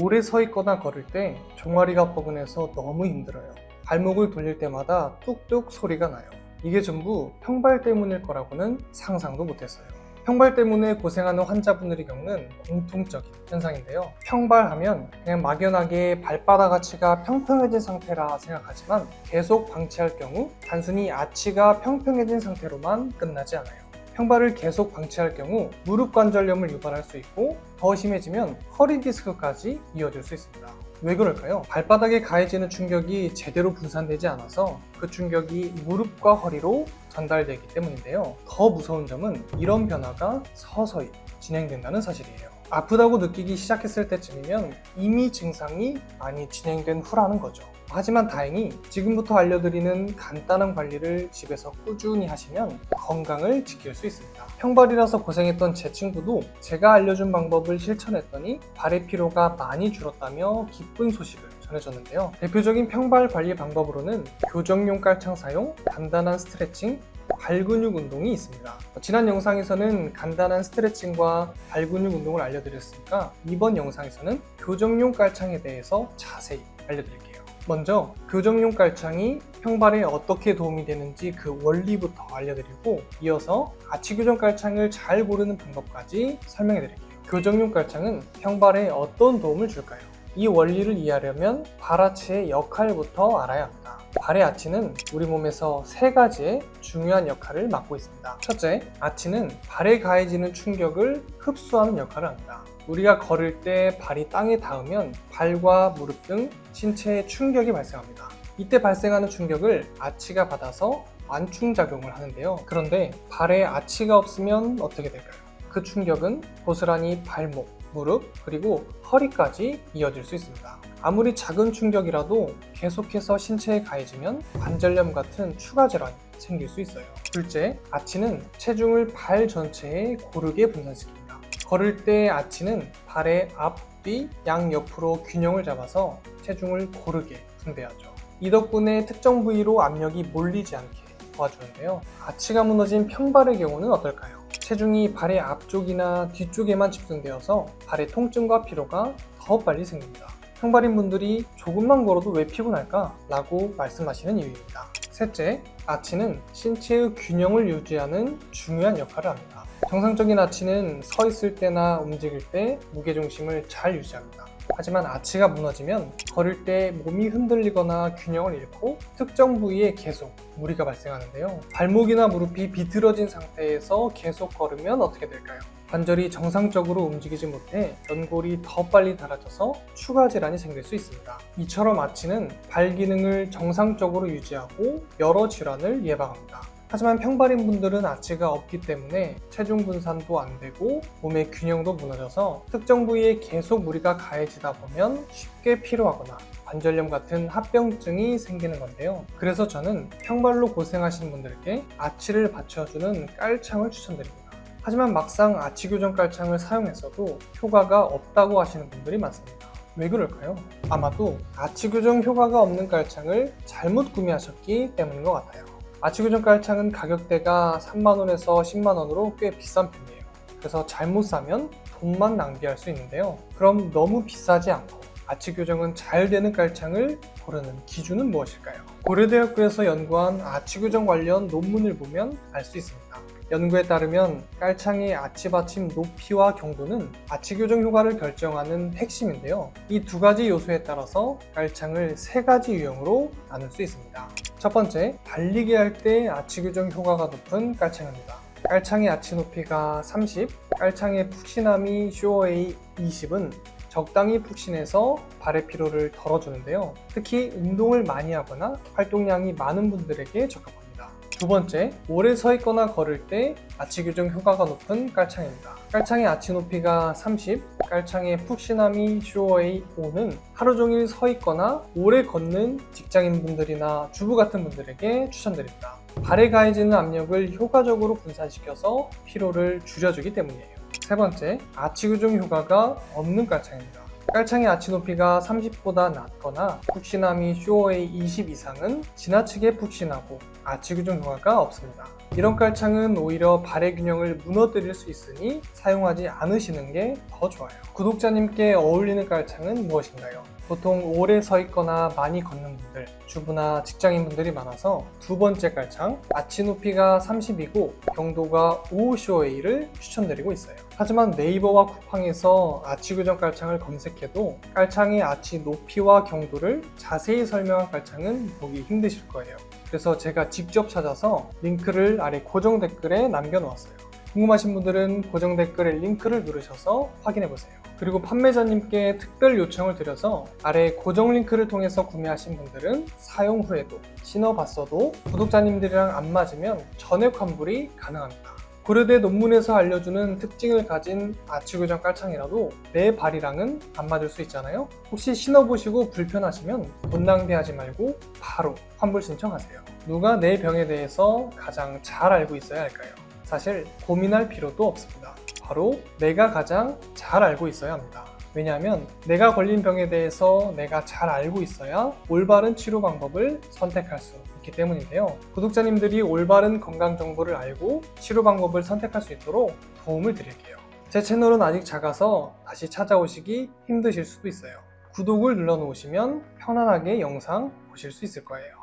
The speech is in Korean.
오래 서 있거나 걸을 때 종아리가 뻐근해서 너무 힘들어요. 발목을 돌릴 때마다 뚝뚝 소리가 나요. 이게 전부 평발 때문일 거라고는 상상도 못했어요. 평발 때문에 고생하는 환자분들이 겪는 공통적인 현상인데요. 평발하면 그냥 막연하게 발바닥 아치가 평평해진 상태라 생각하지만 계속 방치할 경우 단순히 아치가 평평해진 상태로만 끝나지 않아요. 평발을 계속 방치할 경우 무릎 관절염을 유발할 수 있고 더 심해지면 허리 디스크까지 이어질 수 있습니다. 왜 그럴까요? 발바닥에 가해지는 충격이 제대로 분산되지 않아서 그 충격이 무릎과 허리로 전달되기 때문인데요. 더 무서운 점은 이런 변화가 서서히 진행된다는 사실이에요. 아프다고 느끼기 시작했을 때쯤이면 이미 증상이 많이 진행된 후라는 거죠. 하지만 다행히 지금부터 알려드리는 간단한 관리를 집에서 꾸준히 하시면 건강을 지킬 수 있습니다. 평발이라서 고생했던 제 친구도 제가 알려준 방법을 실천했더니 발의 피로가 많이 줄었다며 기쁜 소식을 전해줬는데요. 대표적인 평발 관리 방법으로는 교정용 깔창 사용, 간단한 스트레칭, 발근육 운동이 있습니다. 지난 영상에서는 간단한 스트레칭과 발근육 운동을 알려드렸으니까 이번 영상에서는 교정용 깔창에 대해서 자세히 알려드릴게요. 먼저 교정용 깔창이 평발에 어떻게 도움이 되는지 그 원리부터 알려드리고 이어서 아치 교정 깔창을 잘 고르는 방법까지 설명해 드릴게요. 교정용 깔창은 평발에 어떤 도움을 줄까요? 이 원리를 이해하려면 발 아치의 역할부터 알아야 합니다. 발의 아치는 우리 몸에서 세 가지의 중요한 역할을 맡고 있습니다. 첫째, 아치는 발에 가해지는 충격을 흡수하는 역할을 합니다. 우리가 걸을 때 발이 땅에 닿으면 발과 무릎 등 신체에 충격이 발생합니다. 이때 발생하는 충격을 아치가 받아서 완충작용을 하는데요. 그런데 발에 아치가 없으면 어떻게 될까요? 그 충격은 고스란히 발목, 무릎, 그리고 허리까지 이어질 수 있습니다. 아무리 작은 충격이라도 계속해서 신체에 가해지면 관절염 같은 추가 질환이 생길 수 있어요. 둘째, 아치는 체중을 발 전체에 고르게 분산시킵니다. 걸을 때 아치는 발의 앞, 뒤, 양 옆으로 균형을 잡아서 체중을 고르게 분배하죠. 이 덕분에 특정 부위로 압력이 몰리지 않게 도와주는데요. 아치가 무너진 평발의 경우는 어떨까요? 체중이 발의 앞쪽이나 뒤쪽에만 집중되어서 발의 통증과 피로가 더 빨리 생깁니다. 평발인 분들이 조금만 걸어도 왜 피곤할까? 라고 말씀하시는 이유입니다. 셋째, 아치는 신체의 균형을 유지하는 중요한 역할을 합니다. 정상적인 아치는 서 있을 때나 움직일 때 무게중심을 잘 유지합니다. 하지만 아치가 무너지면 걸을 때 몸이 흔들리거나 균형을 잃고 특정 부위에 계속 무리가 발생하는데요. 발목이나 무릎이 비틀어진 상태에서 계속 걸으면 어떻게 될까요? 관절이 정상적으로 움직이지 못해 연골이 더 빨리 닳아져서 추가 질환이 생길 수 있습니다. 이처럼 아치는 발 기능을 정상적으로 유지하고 여러 질환을 예방합니다. 하지만 평발인 분들은 아치가 없기 때문에 체중 분산도 안 되고 몸의 균형도 무너져서 특정 부위에 계속 무리가 가해지다 보면 쉽게 피로하거나 관절염 같은 합병증이 생기는 건데요. 그래서 저는 평발로 고생하시는 분들께 아치를 받쳐주는 깔창을 추천드립니다. 하지만 막상 아치 교정 깔창을 사용했어도 효과가 없다고 하시는 분들이 많습니다. 왜 그럴까요? 아마도 아치 교정 효과가 없는 깔창을 잘못 구매하셨기 때문인 것 같아요. 아치 교정 깔창은 가격대가 3만원에서 10만원으로 꽤 비싼 편이에요. 그래서 잘못 사면 돈만 낭비할 수 있는데요. 그럼 너무 비싸지 않고 아치 교정은 잘 되는 깔창을 고르는 기준은 무엇일까요? 고려대학교에서 연구한 아치 교정 관련 논문을 보면 알 수 있습니다. 연구에 따르면 깔창의 아치 받침 높이와 경도는 아치 교정 효과를 결정하는 핵심인데요. 이 두 가지 요소에 따라서 깔창을 세 가지 유형으로 나눌 수 있습니다. 첫 번째, 달리기 할 때 아치 교정 효과가 높은 깔창입니다. 깔창의 아치 높이가 30, 깔창의 푹신함이 쇼어A 20은 적당히 푹신해서 발의 피로를 덜어주는데요. 특히 운동을 많이 하거나 활동량이 많은 분들에게 적합합니다. 두 번째, 오래 서 있거나 걸을 때 아치 교정 효과가 높은 깔창입니다. 깔창의 아치 높이가 30, 깔창의 푹신함이 쇼어A 5는 하루 종일 서 있거나 오래 걷는 직장인분들이나 주부 같은 분들에게 추천드립니다. 발에 가해지는 압력을 효과적으로 분산시켜서 피로를 줄여주기 때문이에요. 세 번째, 아치 교정 효과가 없는 깔창입니다. 깔창의 아치 높이가 30보다 낮거나 푹신함이 쇼어의 20 이상은 지나치게 푹신하고 아치 교정 효과가 없습니다. 이런 깔창은 오히려 발의 균형을 무너뜨릴 수 있으니 사용하지 않으시는 게 더 좋아요. 구독자님께 어울리는 깔창은 무엇인가요? 보통 오래 서 있거나 많이 걷는 분들, 주부나 직장인분들이 많아서 두 번째 깔창, 아치 높이가 30이고 경도가 55쇼웨이를 추천드리고 있어요. 하지만 네이버와 쿠팡에서 아치 교정 깔창을 검색해도 깔창의 아치 높이와 경도를 자세히 설명한 깔창은 보기 힘드실 거예요. 그래서 제가 직접 찾아서 링크를 아래 고정 댓글에 남겨놓았어요. 궁금하신 분들은 고정 댓글에 링크를 누르셔서 확인해보세요. 그리고 판매자님께 특별 요청을 드려서 아래 고정 링크를 통해서 구매하신 분들은 사용 후에도 신어봤어도 구독자님들이랑 안 맞으면 전액 환불이 가능합니다. 고려대 논문에서 알려주는 특징을 가진 아치 교정 깔창이라도 내 발이랑은 안 맞을 수 있잖아요. 혹시 신어보시고 불편하시면 돈 낭비하지 말고 바로 환불 신청하세요. 누가 내 병에 대해서 가장 잘 알고 있어야 할까요? 사실 고민할 필요도 없습니다. 바로 내가 가장 잘 알고 있어야 합니다. 왜냐하면 내가 걸린 병에 대해서 내가 잘 알고 있어야 올바른 치료 방법을 선택할 수 있기 때문인데요. 구독자님들이 올바른 건강 정보를 알고 치료 방법을 선택할 수 있도록 도움을 드릴게요. 제 채널은 아직 작아서 다시 찾아오시기 힘드실 수도 있어요. 구독을 눌러 놓으시면 편안하게 영상 보실 수 있을 거예요.